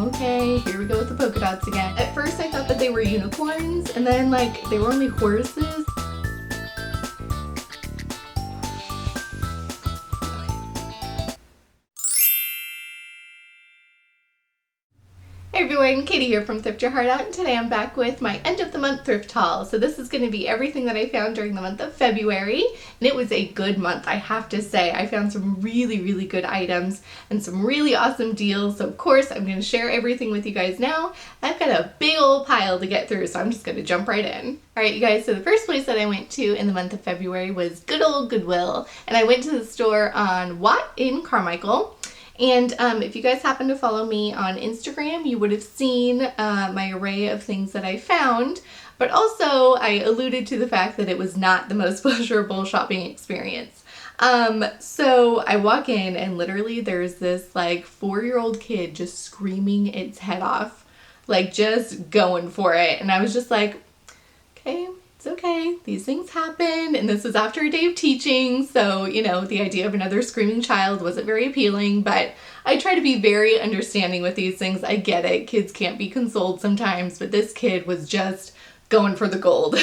Okay, here we go with the polka dots again. At first I thought that they were unicorns, and then like they were only horses. Hey everyone, Katie here from Thrift Your Heart Out, and today I'm back with my end of the month thrift haul. So this is going to be everything that I found during the month of February, and it was a good month, I have to say. I found some really good items and some really awesome deals, so of course I'm going to share everything with you guys now. I've got a big old pile to get through, so I'm just going to jump right in. Alright you guys, so the first place that I went to in the month of February was good old Goodwill, and I went to the store on Watt in Carmichael. And if you guys happen to follow me on Instagram, you would have seen my array of things that I found, but also I alluded to the fact that it was not the most pleasurable shopping experience. So I walk in and literally there's this like 4-year-old kid just screaming its head off, like just going for it. And I was just like, okay. It's okay, these things happen, and this was after a day of teaching, so you know, the idea of another screaming child wasn't very appealing, but I try to be very understanding with these things. I get it, kids can't be consoled sometimes, but this kid was just going for the gold,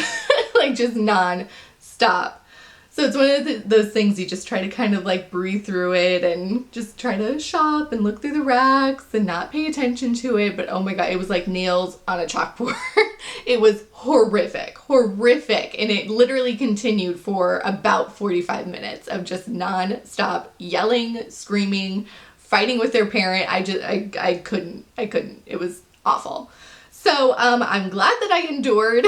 like just non-stop. So it's one of those things you just try to kind of like breathe through it and just try to shop and look through the racks and not pay attention to it. But oh my god, it was like nails on a chalkboard. It was horrific. And it literally continued for about 45 minutes of just non-stop yelling, screaming, fighting with their parent. I couldn't. It was awful. So I'm glad that I endured.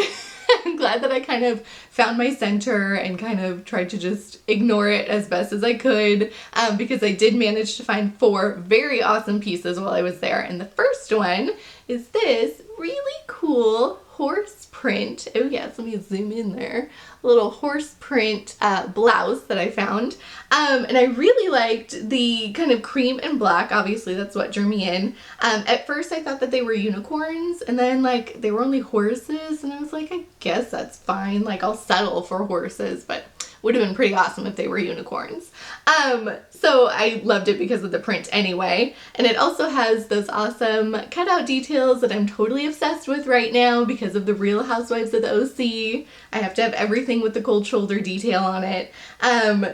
I'm glad that I kind of found my center and kind of tried to just ignore it as best as I could, because I did manage to find 4 very awesome pieces while I was there. And the first one is this really cool horse print. Oh yes, let me zoom in there. A little horse print blouse that I found. And I really liked the kind of cream and black. Obviously that's what drew me in. At first I thought that they were unicorns, and then like they were only horses, and I was like, I guess that's fine. Like I'll settle for horses, but would have been pretty awesome if they were unicorns. So I loved it because of the print anyway. And it also has those awesome cutout details that I'm totally obsessed with right now because of the Real Housewives of the OC. I have to have everything with the cold shoulder detail on it.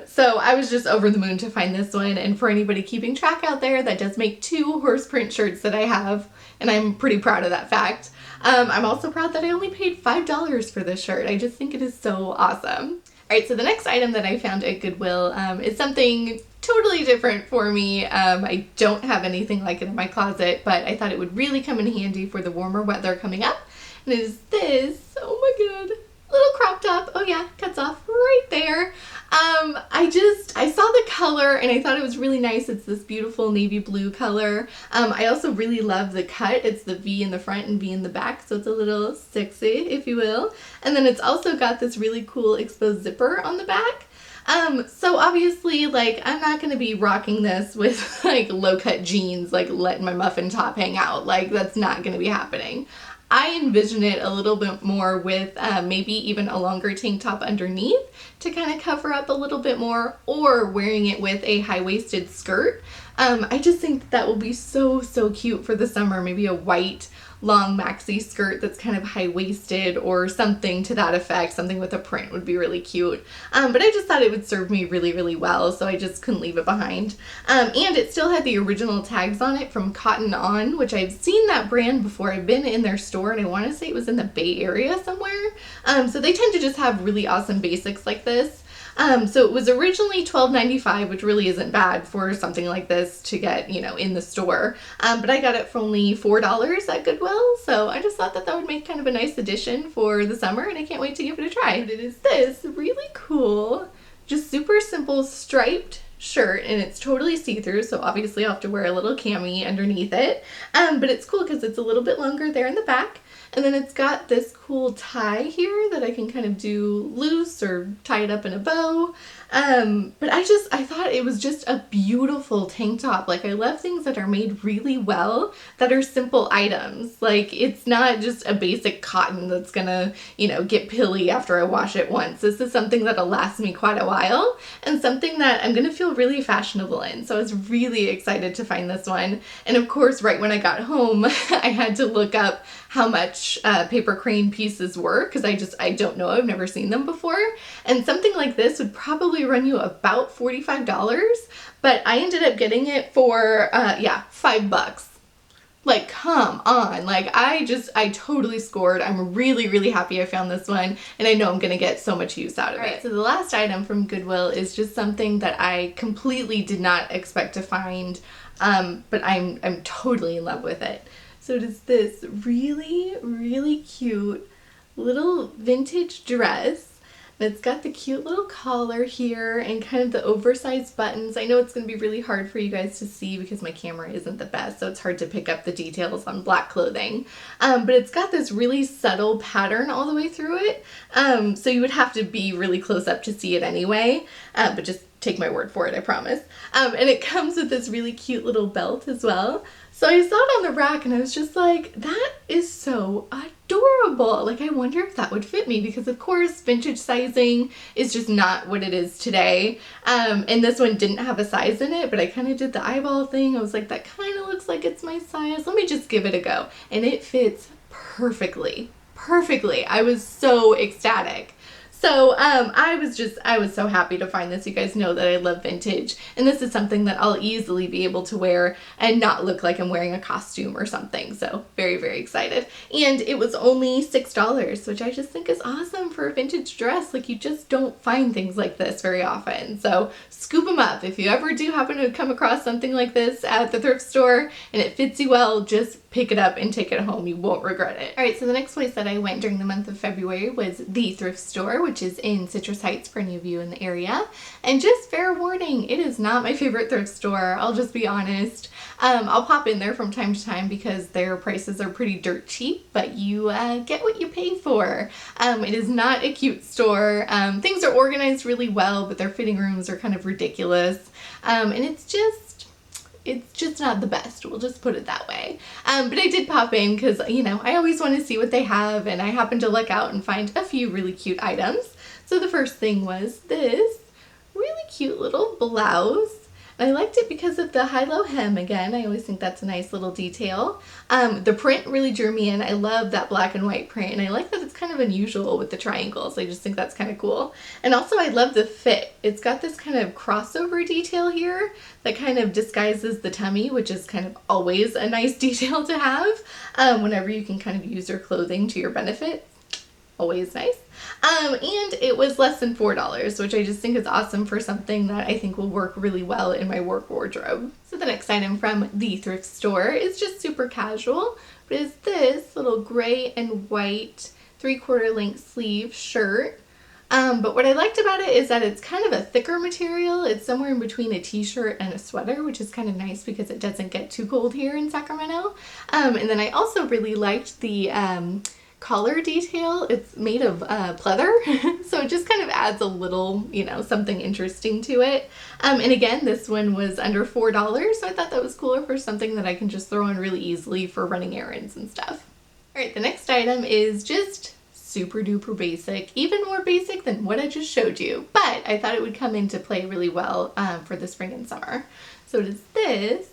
So I was just over the moon to find this one. And for anybody keeping track out there, that does make 2 horse print shirts that I have, and I'm pretty proud of that fact. I'm also proud that I only paid $5 for this shirt. I just think it is so awesome. Alright, so the next item that I found at Goodwill is something totally different for me. I don't have anything like it in my closet, but I thought it would really come in handy for the warmer weather coming up. And it is this, oh my god, little crop top. Oh yeah, cuts off right there. I saw the color and I thought it was really nice. It's this beautiful navy blue color. I also really love the cut. It's the V in the front and V in the back, so it's a little sexy, if you will. And then it's also got this really cool exposed zipper on the back. So obviously, like, I'm not gonna be rocking this with like low-cut jeans, like letting my muffin top hang out. Like, that's not gonna be happening. I envision it a little bit more with maybe even a longer tank top underneath to kind of cover up a little bit more, or wearing it with a high-waisted skirt. I just think that will be so cute for the summer. Maybe a white long maxi skirt that's kind of high-waisted or something to that effect. Something with a print would be really cute. But I just thought it would serve me really well, so I just couldn't leave it behind. And it still had the original tags on it from Cotton On, which I've seen that brand before. I've been in their store, and I want to say it was in the Bay Area somewhere. So they tend to just have really awesome basics like this. So it was originally $12.95, which really isn't bad for something like this to get, you know, in the store. But I got it for only $4 at Goodwill, so I just thought that that would make kind of a nice addition for the summer, and I can't wait to give it a try. But it is this really cool, just super simple striped shirt, and it's totally see-through, so obviously I'll have to wear a little cami underneath it. But it's cool because it's a little bit longer there in the back. And then it's got this cool tie here that I can kind of do loose or tie it up in a bow. But I thought it was just a beautiful tank top. Like, I love things that are made really well, that are simple items. Like, it's not just a basic cotton that's gonna, get pilly after I wash it once. This is something that'll last me quite a while, and something that I'm gonna feel really fashionable in. So I was really excited to find this one. And of course, right when I got home, I had to look up how much paper crane pieces were, because I don't know, I've never seen them before. And something like this would probably run you about $45, but I ended up getting it for, $5. Like, come on. Like, I totally scored. I'm really, really happy I found this one, and I know I'm gonna get so much use out of it. So the last item from Goodwill is just something that I completely did not expect to find, but I'm totally in love with it. So it is this really, really cute little vintage dress. It's got the cute little collar here and kind of the oversized buttons. I know it's going to be really hard for you guys to see because my camera isn't the best, so it's hard to pick up the details on black clothing. But it's got this really subtle pattern all the way through it. So you would have to be really close up to see it anyway, but just take my word for it, I promise. And it comes with this really cute little belt as well. So I saw it on the rack and I was just like, that is so adorable. Like, I wonder if that would fit me, because of course vintage sizing is just not what it is today. And this one didn't have a size in it, but I kind of did the eyeball thing. I was like, that kind of looks like it's my size. Let me just give it a go. And it fits perfectly. Perfectly. I was so ecstatic. So I was so happy to find this. You guys know that I love vintage, and this is something that I'll easily be able to wear and not look like I'm wearing a costume or something. So very, very excited. And it was only $6, which I just think is awesome for a vintage dress. Like, you just don't find things like this very often. So scoop them up. If you ever do happen to come across something like this at the thrift store and it fits you well, just pick it up and take it home. You won't regret it. All right, so the next place that I went during the month of February was the thrift store, which is in Citrus Heights for any of you in the area. And just fair warning, it is not my favorite thrift store. I'll just be honest. I'll pop in there from time to time because their prices are pretty dirt cheap, but you get what you pay for. It is not a cute store. Things are organized really well, but their fitting rooms are kind of ridiculous. And it's just not the best. We'll just put it that way. But I did pop in because, I always want to see what they have, and I happened to look out and find a few really cute items. So the first thing was this really cute little blouse. And I liked it because of the high-low hem again. I always think that's a nice little detail. The print really drew me in. I love that black and white print, and I like that it's kind of unusual with the triangles. I just think that's kind of cool. And also I love the fit. It's got this kind of crossover detail here that kind of disguises the tummy, which is kind of always a nice detail to have whenever you can kind of use your clothing to your benefit. Always nice. And it was less than $4, which I just think is awesome for something that I think will work really well in my work wardrobe. So the next item from the thrift store is just super casual, but is this little gray and white 3/4 length sleeve shirt. But what I liked about it is that it's kind of a thicker material. It's somewhere in between a t-shirt and a sweater, which is kind of nice because it doesn't get too cold here in Sacramento. And then I also really liked the collar detail. It's made of pleather, so it just kind of adds a little, something interesting to it. And again, this one was under $4, so I thought that was cooler for something that I can just throw on really easily for running errands and stuff. All right, the next item is just super duper basic, even more basic than what I just showed you, but I thought it would come into play really well for the spring and summer. So it is this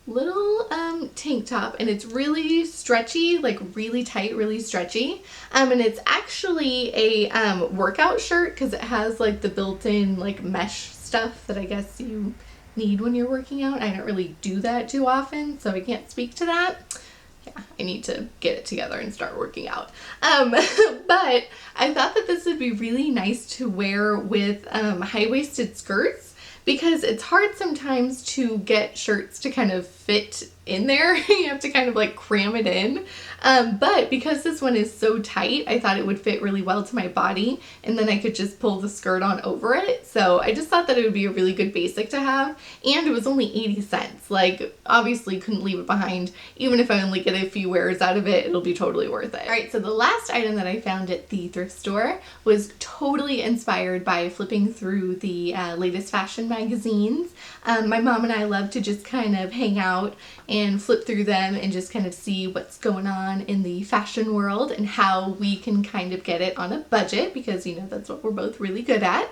little tank top, and it's really stretchy, like really tight, really stretchy. And it's actually a workout shirt because it has like the built-in like mesh stuff that I guess you need when you're working out. I don't really do that too often, so I can't speak to that. Yeah, I need to get it together and start working out. But I thought that this would be really nice to wear with high-waisted skirts, because it's hard sometimes to get shirts to kind of fit in there. You have to kind of like cram it in. But because this one is so tight, I thought it would fit really well to my body, and then I could just pull the skirt on over it. So I just thought that it would be a really good basic to have, and it was only 80 cents. Like, obviously couldn't leave it behind. Even if I only get a few wears out of it, it'll be totally worth it. All right, so the last item that I found at the thrift store was totally inspired by flipping through the latest fashion magazines. My mom and I love to just kind of hang out and flip through them and just kind of see what's going on in the fashion world and how we can kind of get it on a budget, because you know that's what we're both really good at.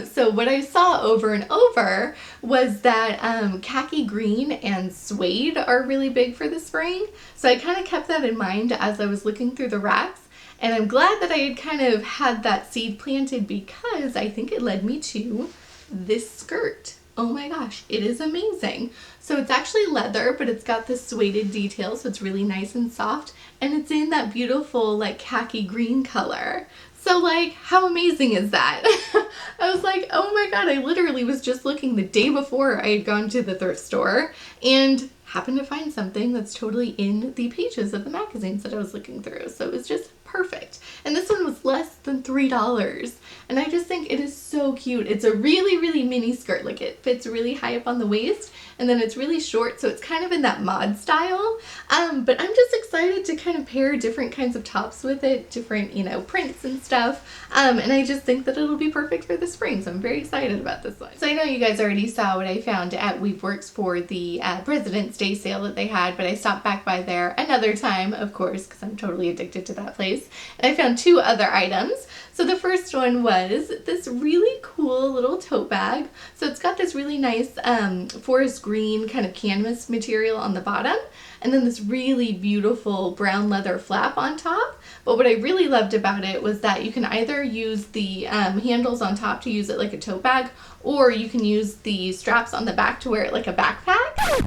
So what I saw over and over was that khaki green and suede are really big for the spring. So I kind of kept that in mind as I was looking through the racks, and I'm glad that I had kind of had that seed planted, because I think it led me to this skirt. Oh my gosh, it is amazing. So it's actually leather, but it's got this suede detail, so it's really nice and soft, and it's in that beautiful like khaki green color. So like, how amazing is that? I was like, oh my god, I literally was just looking the day before I had gone to the thrift store and happened to find something that's totally in the pages of the magazines that I was looking through. So it was just perfect. And this one was less than $3. And I just think it is so cute. It's a really, really mini skirt. Like, it fits really high up on the waist, and then it's really short, so it's kind of in that mod style. But I'm just excited to kind of pair different kinds of tops with it, different, you know, prints and stuff. And I just think that it'll be perfect for the spring, so I'm very excited about this one. So I know you guys already saw what I found at Weaveworks for the President's Day sale that they had, but I stopped back by there another time, of course, because I'm totally addicted to that place. And I found two other items. So the first one was this really cool little tote bag. So it's got this really nice forest green kind of canvas material on the bottom, and then this really beautiful brown leather flap on top. But what I really loved about it was that you can either use the handles on top to use it like a tote bag, or you can use the straps on the back to wear it like a backpack.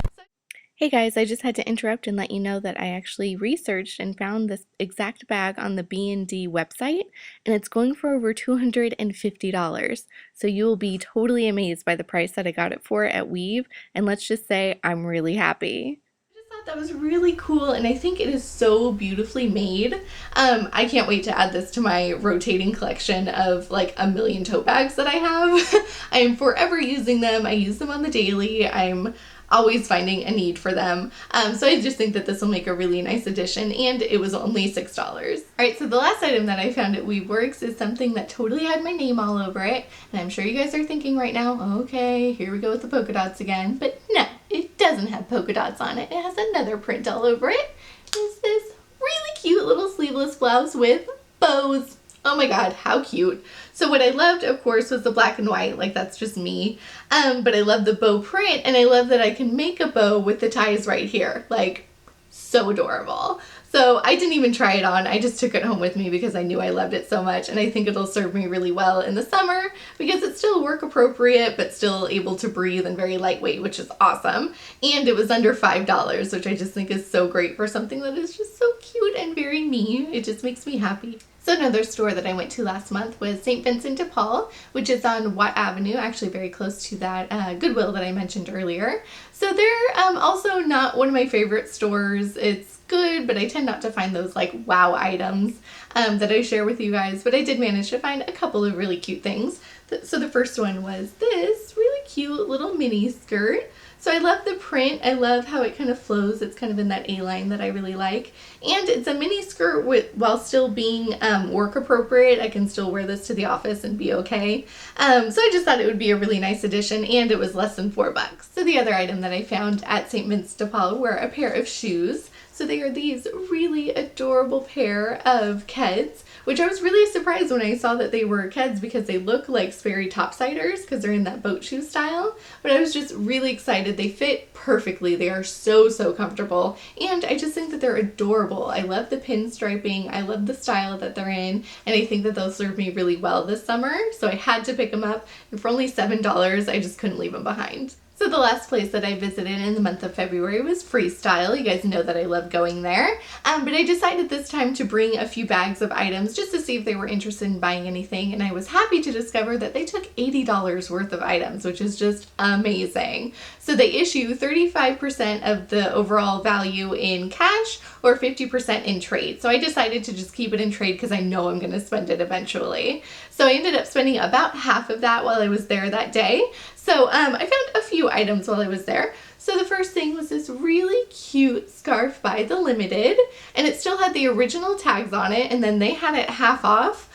Hey guys, I just had to interrupt and let you know that I actually researched and found this exact bag on the B&D website, and it's going for over $250. So you will be totally amazed by the price that I got it for at Weave, and let's just say I'm really happy. I just thought that was really cool, and I think it is so beautifully made. I can't wait to add this to my rotating collection of like a million tote bags that I have. I am forever using them. I use them on the daily. I'm always finding a need for them. So I just think that this will make a really nice addition, and it was only $6. Alright, so the last item that I found at Weaveworks is something that totally had my name all over it, and I'm sure you guys are thinking right now, okay, here we go with the polka dots again, but no, it doesn't have polka dots on it. It has another print all over it. It's this really cute little sleeveless blouse with bows. Oh my god, how cute. So what I loved, of course, was the black and white, like that's just me. But I love the bow print, and I love that I can make a bow with the ties right here. Like, so adorable. So I didn't even try it on. I just took it home with me because I knew I loved it so much, and I think it'll serve me really well in the summer because it's still work appropriate but still able to breathe and very lightweight, which is awesome. And it was under $5, which I just think is so great for something that is just so cute and very me. It just makes me happy. So another store that I went to last month was St. Vincent de Paul, which is on Watt Avenue, actually very close to that Goodwill that I mentioned earlier. So they're also not one of my favorite stores. It's good, but I tend not to find those like wow items that I share with you guys, but I did manage to find a couple of really cute things. So the first one was this really cute little mini skirt. So I love the print. I love how it kind of flows. It's kind of in that A-line that I really like. And it's a mini skirt while still being work appropriate. I can still wear this to the office and be okay. So I just thought it would be a really nice addition, and it was less than $4. So the other item that I found at St. Vincent de Paul were a pair of shoes. So they are these really adorable pair of Keds, which I was really surprised when I saw that they were Keds because they look like Sperry topsiders because they're in that boat shoe style. But I was just really excited. They fit perfectly. They are so, so comfortable. And I just think that they're adorable. I love the pinstriping. I love the style that they're in. And I think that they'll serve me really well this summer. So I had to pick them up. And for only $7, I just couldn't leave them behind. So the last place that I visited in the month of February was Freestyle. You guys know that I love going there. But I decided this time to bring a few bags of items just to see if they were interested in buying anything. And I was happy to discover that they took $80 worth of items, which is just amazing. So they issue 35% of the overall value in cash or 50% in trade. So I decided to just keep it in trade because I know I'm going to spend it eventually. So I ended up spending about half of that while I was there that day. So I found a few items while I was there. So the first thing was this really cute scarf by The Limited, and it still had the original tags on it, and then they had it half off.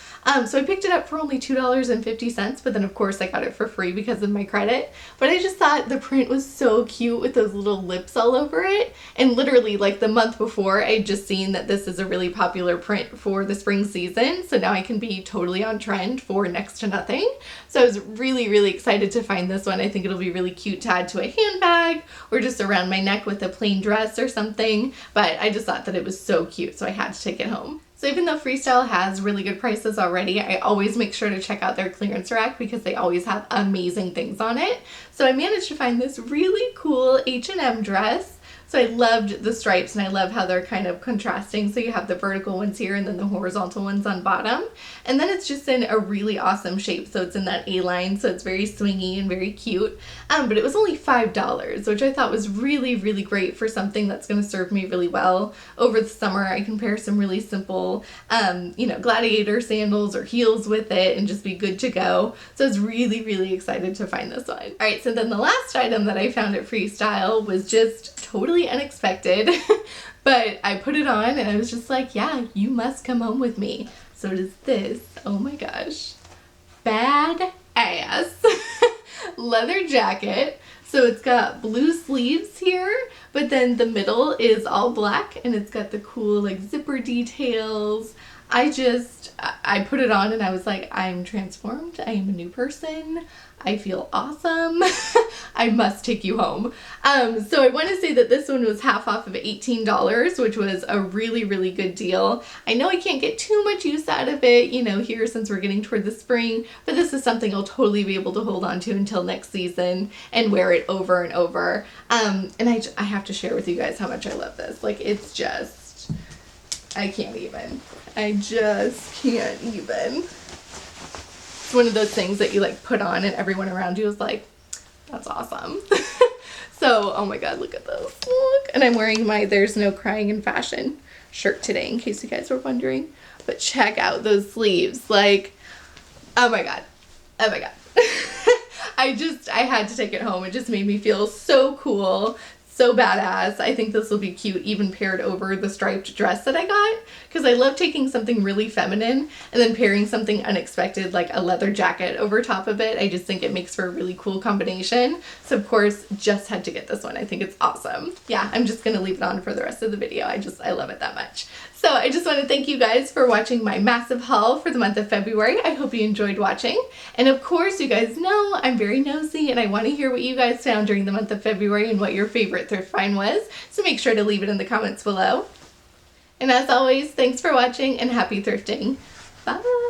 So I picked it up for only $2.50, but then of course I got it for free because of my credit. But I just thought the print was so cute with those little lips all over it. And literally like the month before, I'd just seen that this is a really popular print for the spring season. So now I can be totally on trend for next to nothing. So I was really, really excited to find this one. I think it'll be really cute to add to a handbag or just around my neck with a plain dress or something. But I just thought that it was so cute, so I had to take it home. So even though Freestyle has really good prices already, I always make sure to check out their clearance rack because they always have amazing things on it. So I managed to find this really cool H&M dress. So I loved the stripes and I love how they're kind of contrasting. So you have the vertical ones here and then the horizontal ones on bottom. And then it's just in a really awesome shape. So it's in that A-line, so it's very swingy and very cute. But it was only $5, which I thought was really, really great for something that's going to serve me really well. Over the summer, I can pair some really simple, gladiator sandals or heels with it and just be good to go. So I was really, really excited to find this one. All right, so then the last item that I found at Freestyle was just totally unexpected, but I put it on and I was just like, yeah, you must come home with me. So it is this, oh my gosh, bad ass leather jacket. So it's got blue sleeves here, but then the middle is all black and it's got the cool like zipper details. I put it on and I was like, I'm transformed. I am a new person. I feel awesome. I must take you home. So I want to say that this one was half off of $18, which was a really, really good deal. I know I can't get too much use out of it, here since we're getting toward the spring, but this is something I'll totally be able to hold on to until next season and wear it over and over. And I have to share with you guys how much I love this. Like, it's just, I can't even. I just can't even. It's one of those things that you like put on and everyone around you is like, that's awesome. So, oh my God, look at this. Look. And I'm wearing my There's No Crying in Fashion shirt today in case you guys were wondering. But check out those sleeves. Like, oh my God. Oh my God. I had to take it home. It just made me feel so cool. So badass. I think this will be cute even paired over the striped dress that I got because I love taking something really feminine and then pairing something unexpected like a leather jacket over top of it. I just think it makes for a really cool combination. So of course, just had to get this one. I think it's awesome. Yeah, I'm just gonna leave it on for the rest of the video. I love it that much. So I just want to thank you guys for watching my massive haul for the month of February. I hope you enjoyed watching. And of course, you guys know I'm very nosy and I want to hear what you guys found during the month of February and what your favorite thrift find was. So make sure to leave it in the comments below. And as always, thanks for watching and happy thrifting. Bye!